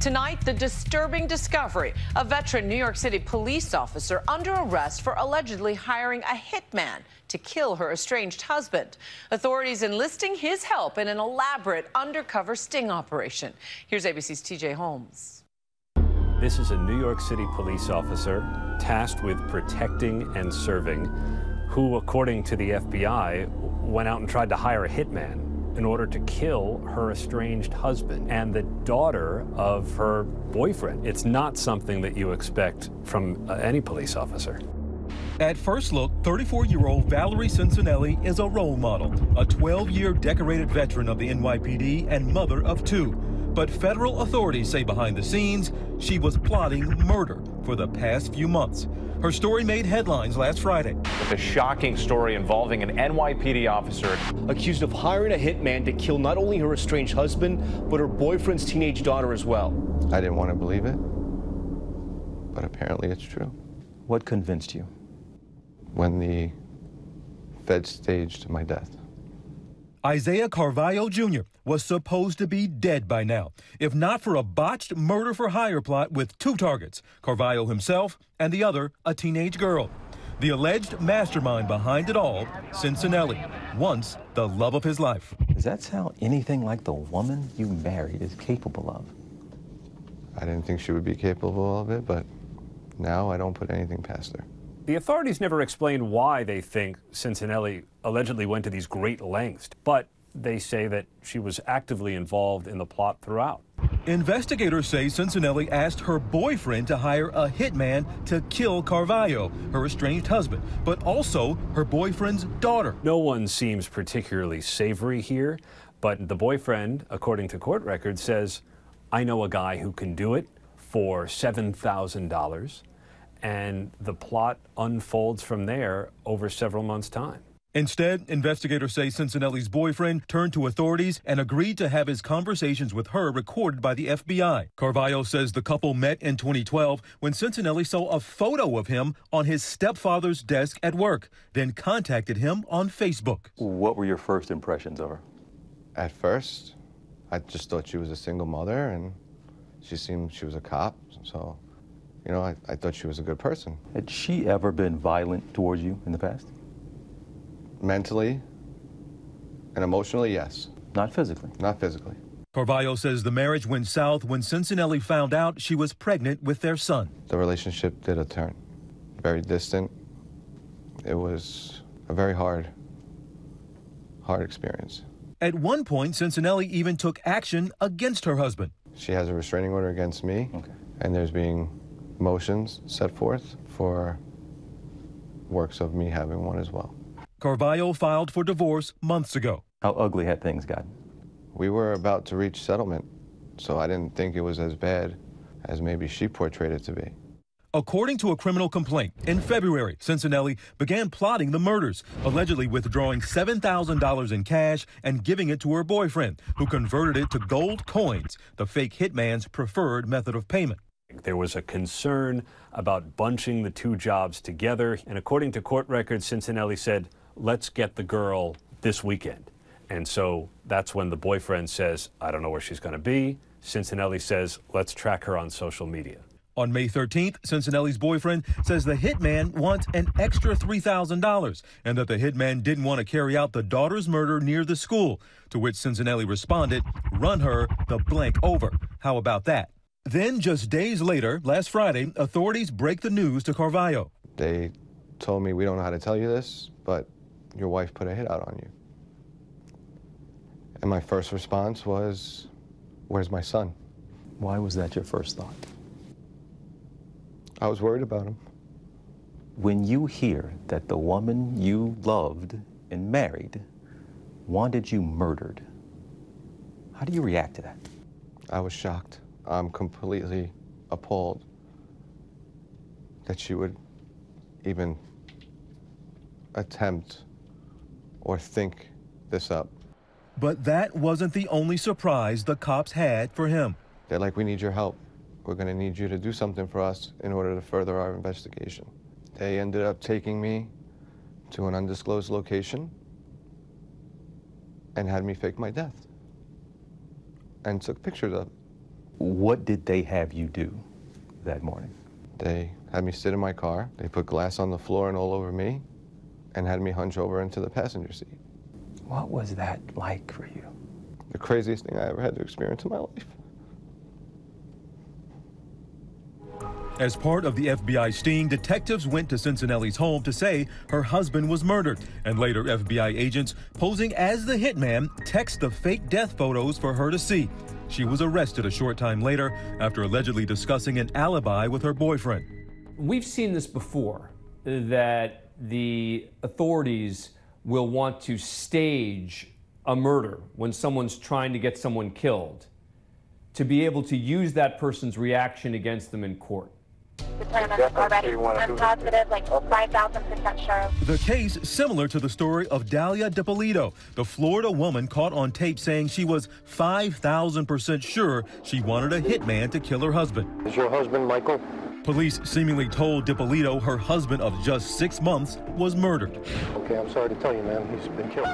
Tonight, the disturbing discovery. A veteran New York City police officer under arrest for allegedly hiring a hitman to kill her estranged husband. Authorities enlisting his help in an elaborate undercover sting operation. Here's ABC's TJ Holmes. This is a New York City police officer tasked with protecting and serving, who, according to the FBI, went out and tried to hire a hitman in order to kill her estranged husband and the daughter of her boyfriend. It's not something that you expect from any police officer. At first look, 34-year-old Valerie Cincinelli is a role model, a 12-year decorated veteran of the NYPD and mother of two. But federal authorities say behind the scenes, she was plotting murder for the past few months. Her story made headlines last Friday. With a shocking story involving an NYPD officer accused of hiring a hitman to kill not only her estranged husband, but her boyfriend's teenage daughter as well. I didn't want to believe it, but apparently it's true. What convinced you? When the feds staged my death. Isaiah Carvalho Jr. was supposed to be dead by now, if not for a botched murder-for-hire plot with two targets, Carvalho himself and the other, a teenage girl. The alleged mastermind behind it all, Cincinelli, once the love of his life. Does that sound anything like the woman you married is capable of? I didn't think she would be capable of it, but now I don't put anything past her. The authorities never explained why they think Cincinelli allegedly went to these great lengths, but they say that she was actively involved in the plot throughout. Investigators say Cincinelli asked her boyfriend to hire a hitman to kill Carvalho, her estranged husband, but also her boyfriend's daughter. No one seems particularly savory here, but the boyfriend, according to court records, says, "I know a guy who can do it for $7,000. And the plot unfolds from there over several months' time. Instead, investigators say Cincinelli's boyfriend turned to authorities and agreed to have his conversations with her recorded by the FBI. Carvalho says the couple met in 2012 when Cincinelli saw a photo of him on his stepfather's desk at work, then contacted him on Facebook. What were your first impressions of her? At first, I just thought she was a single mother, and she was a cop, so you know, I thought she was a good person. Had she ever been violent towards you in the past? Mentally and emotionally, yes. Not physically? Not physically. Carvalho says the marriage went south when Cincinelli found out she was pregnant with their son. The relationship did a turn. Very distant. It was a very hard experience. At one point, Cincinelli even took action against her husband. She has a restraining order against me, and there's being motions set forth for works of me having one as well. Carvalho filed for divorce months ago. How ugly had things gotten? We were about to reach settlement, so I didn't think it was as bad as maybe she portrayed it to be. According to a criminal complaint, in February, Cincinelli began plotting the murders, allegedly withdrawing $7,000 in cash and giving it to her boyfriend, who converted it to gold coins, the fake hitman's preferred method of payment. There was a concern about bunching the two jobs together, and according to court records, Cincinelli said, "Let's get the girl this weekend." And so that's when the boyfriend says, "I don't know where she's going to be." Cincinelli says, "Let's track her on social media." On May 13th, Cincinelli's boyfriend says the hitman wants an extra $3,000 and that the hitman didn't want to carry out the daughter's murder near the school, to which Cincinelli responded, "Run her the blank over. How about that?" Then, just days later, last Friday, authorities break the news to Carvalho. They told me, "We don't know how to tell you this, but your wife put a hit out on you." And my first response was, "Where's my son?" Why was that your first thought? I was worried about him. When you hear that the woman you loved and married wanted you murdered, how do you react to that? I was shocked. I'm completely appalled that she would even attempt or think this up. But that wasn't the only surprise the cops had for him. They're like, "We need your help. We're going to need you to do something for us in order to further our investigation." They ended up taking me to an undisclosed location and had me fake my death and took pictures of it. What did they have you do that morning? They had me sit in my car. They put glass on the floor and all over me and had me hunch over into the passenger seat. What was that like for you? The craziest thing I ever had to experience in my life. As part of the FBI sting, detectives went to Cincinelli's home to say her husband was murdered. And later, FBI agents, posing as the hitman, text the fake death photos for her to see. She was arrested a short time later after allegedly discussing an alibi with her boyfriend. We've seen this before, that the authorities will want to stage a murder when someone's trying to get someone killed, to be able to use that person's reaction against them in court. I'm positive, like 5,000% sure. The case similar to the story of Dalia DiPolito, the Florida woman caught on tape saying she was 5,000% sure she wanted a hitman to kill her husband. Is your husband Michael? Police seemingly told DiPolito her husband of just 6 months was murdered. Okay, I'm sorry to tell you, man, he's been killed.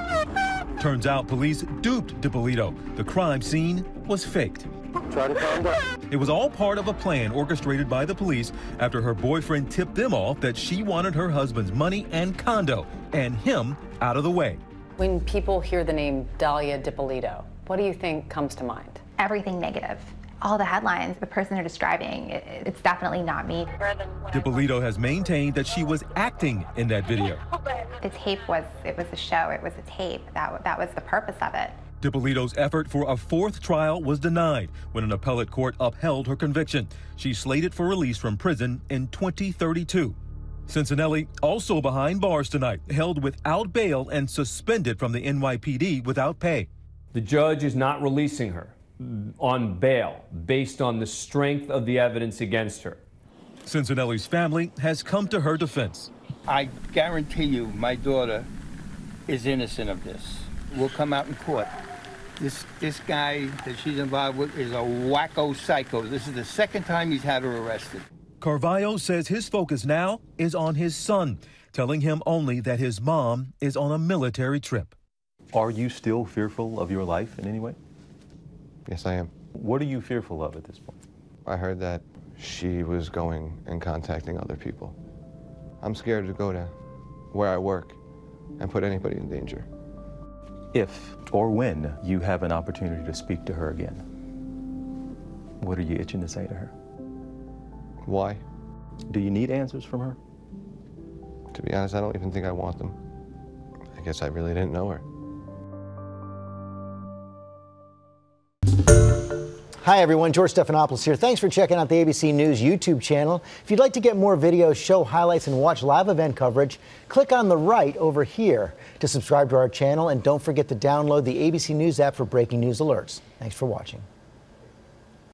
Turns out police duped DiPolito. The crime scene was faked. Try to calm down. It was all part of a plan orchestrated by the police after her boyfriend tipped them off that she wanted her husband's money and condo and him out of the way. When people hear the name Dalia DiPolito, what do you think comes to mind? Everything negative. All the headlines, the person they're describing, it's definitely not me. DiPolito has maintained that she was acting in that video. The tape was a show, it was a tape. That was the purpose of it. DiPolito's effort for a fourth trial was denied when an appellate court upheld her conviction. She's slated for release from prison in 2032. Cincinelli also behind bars tonight, held without bail and suspended from the NYPD without pay. The judge is not releasing her on bail based on the strength of the evidence against her. Cincinelli's family has come to her defense. I guarantee you my daughter is innocent of this. Will come out in court. This guy that she's involved with is a wacko psycho. This is the second time he's had her arrested. Carvalho says his focus now is on his son, telling him only that his mom is on a military trip. Are you still fearful of your life in any way? Yes, I am. What are you fearful of at this point? I heard that she was going and contacting other people. I'm scared to go to where I work and put anybody in danger. If or when you have an opportunity to speak to her again, what are you itching to say to her? Why? Do you need answers from her? To be honest, I don't even think I want them. I guess I really didn't know her. Hi everyone, George Stephanopoulos here. Thanks for checking out the ABC News YouTube channel. If you'd like to get more videos, show highlights, and watch live event coverage, click on the right over here to subscribe to our channel, and don't forget to download the ABC News app for breaking news alerts. Thanks for watching.